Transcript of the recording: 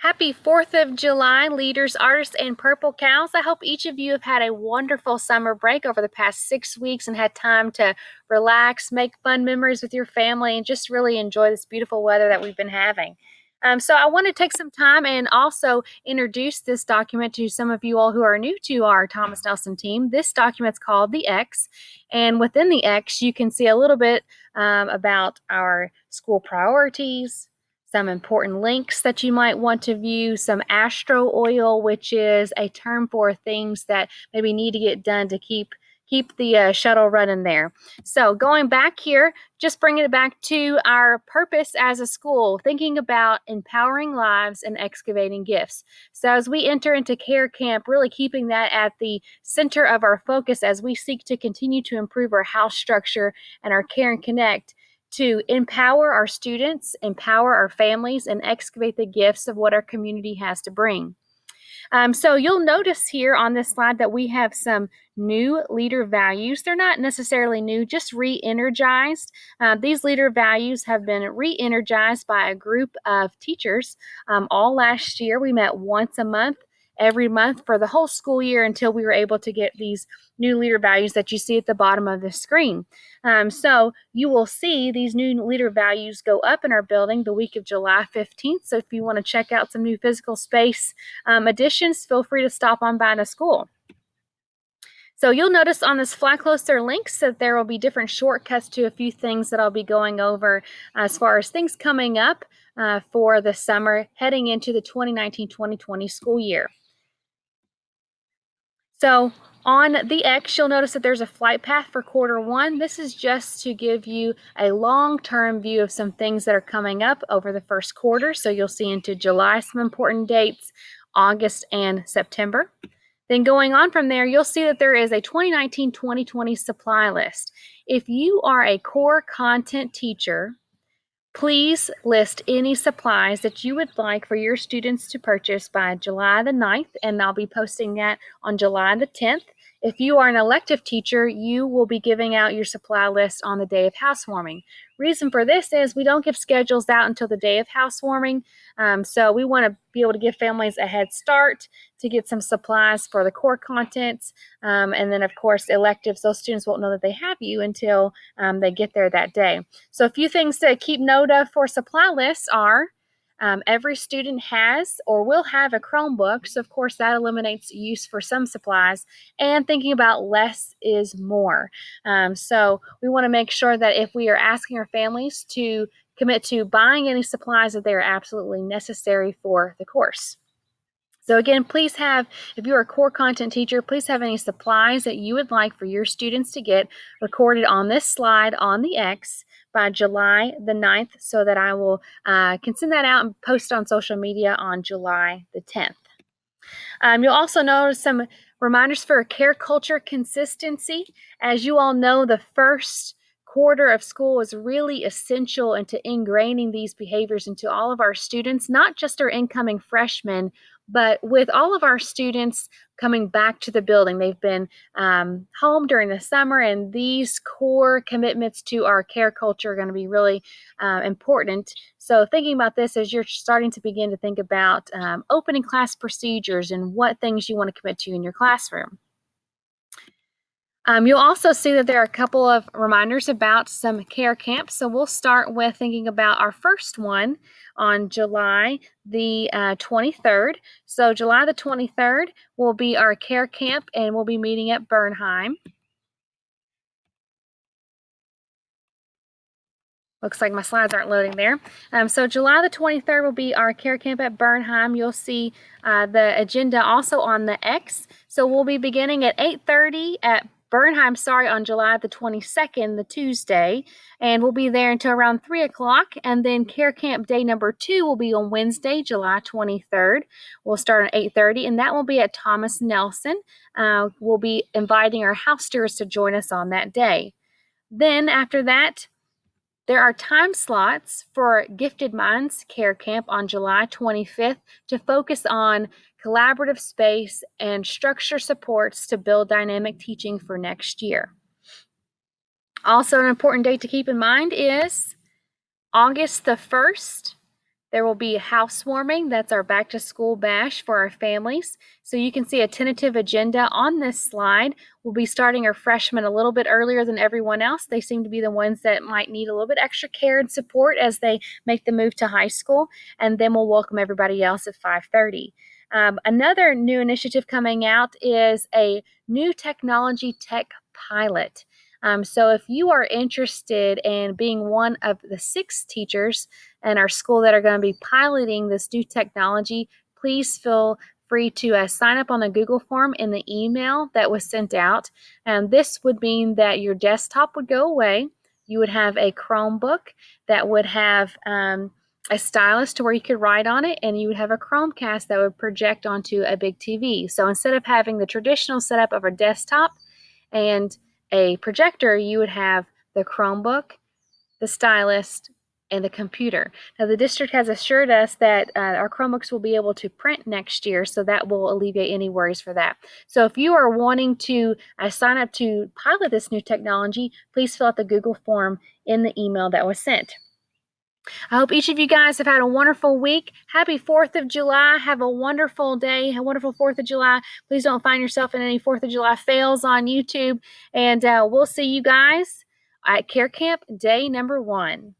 Happy 4th of July, leaders, artists, and purple cows. I hope each of you have had a wonderful summer break over the past 6 weeks and had time to relax, make fun memories with your family, and just really enjoy this beautiful weather that we've been having. So I want to take some time and also introduce this document to some of you all who are new to our Thomas Nelson team. This document's called the X, and within the X, you can see a little bit about our school priorities, some important links that you might want to view, some astro oil, which is a term for things that maybe need to get done to keep the shuttle running there. So going back here, just bringing it back to our purpose as a school, thinking about empowering lives and excavating gifts. So as we enter into Care Camp, really keeping that at the center of our focus as we seek to continue to improve our house structure and our Care and Connect, to empower our students, empower our families, and excavate the gifts of what our community has to bring. So you'll notice here on this slide that we have some new leader values. They're not necessarily new, just re-energized. These leader values have been re-energized by a group of teachers all last year. We met once a month, every month for the whole school year until we were able to get these new leader values that you see at the bottom of the screen. So you will see these new leader values go up in our building the week of July 15th. So if you want to check out some new physical space additions, feel free to stop on by the school. So you'll notice on this Fly Closer links that there will be different shortcuts to a few things that I'll be going over as far as things coming up for the summer heading into the 2019-2020 school year. So on the X, you'll notice that there's a flight path for Q1. This is just to give you a long-term view of some things that are coming up over the first quarter. So you'll see into July some important dates, August and September. Then going on from there, you'll see that there is a 2019-2020 supply list. If you are a core content teacher, please list any supplies that you would like for your students to purchase by July the 9th, and I'll be posting that on July the 10th. If you are an elective teacher, you will be giving out your supply list on the day of housewarming. Reason for this is we don't give schedules out until the day of housewarming, so we want to be able to give families a head start to get some supplies for the core contents, and then of course electives, those students won't know that they have you until they get there that day. So a few things to keep note of for supply lists are every student has or will have a Chromebook, so of course that eliminates use for some supplies, and thinking about less is more. So we want to make sure that if we are asking our families to commit to buying any supplies, that they are absolutely necessary for the course. So again, please have, if you're a core content teacher, please have any supplies that you would like for your students to get recorded on this slide on the X by July the 9th, so that I will can send that out and post it on social media on July the 10th. You'll also notice some reminders for care culture consistency. As you all know, the first quarter of school is really essential into ingraining these behaviors into all of our students, not just our incoming freshmen, but with all of our students coming back to the building. They've been home during the summer, and these core commitments to our care culture are going to be really important. So thinking about this as you're starting to begin to think about opening class procedures and what things you want to commit to in your classroom. You'll also see that there are a couple of reminders about some care camps. So we'll start with thinking about our first one on July the 23rd. So July the 23rd will be our care camp, and we'll be meeting at Bernheim. Looks like my slides aren't loading there. So July the 23rd will be our care camp at Bernheim. You'll see the agenda also on the X. So we'll be beginning at 8:30 at Bernheim, on July the 22nd, the Tuesday, and we'll be there until around 3 o'clock. And then Care Camp Day number 2 will be on Wednesday, July 23rd. We'll start at 8:30, and that will be at Thomas Nelson. We'll be inviting our house stewards to join us on that day. Then after that, there are time slots for Gifted Minds Care Camp on July 25th to focus on collaborative space and structure supports to build dynamic teaching for next year. Also, an important date to keep in mind is August the 1st. There will be housewarming. That's our back to school bash for our families. So you can see a tentative agenda on this slide. We'll be starting our freshmen a little bit earlier than everyone else. They seem to be the ones that might need a little bit extra care and support as they make the move to high school. And then we'll welcome everybody else at 5:30. Another new initiative coming out is a new technology tech pilot. So if you are interested in being one of the 6 teachers in our school that are going to be piloting this new technology, please feel free to sign up on the Google form in the email that was sent out. And this would mean that your desktop would go away. You would have a Chromebook that would have a stylus to where you could write on it, and you would have a Chromecast that would project onto a big TV. So instead of having the traditional setup of a desktop and a projector, you would have the Chromebook, the stylus, and the computer. Now, the district has assured us that our Chromebooks will be able to print next year, so that will alleviate any worries for that. So if you are wanting to sign up to pilot this new technology, please fill out the Google form in the email that was sent. I hope each of you guys have had a wonderful week. Happy 4th of July. Have a wonderful day, a wonderful 4th of July. Please don't find yourself in any 4th of July fails on YouTube. And we'll see you guys at Care Camp day number 1.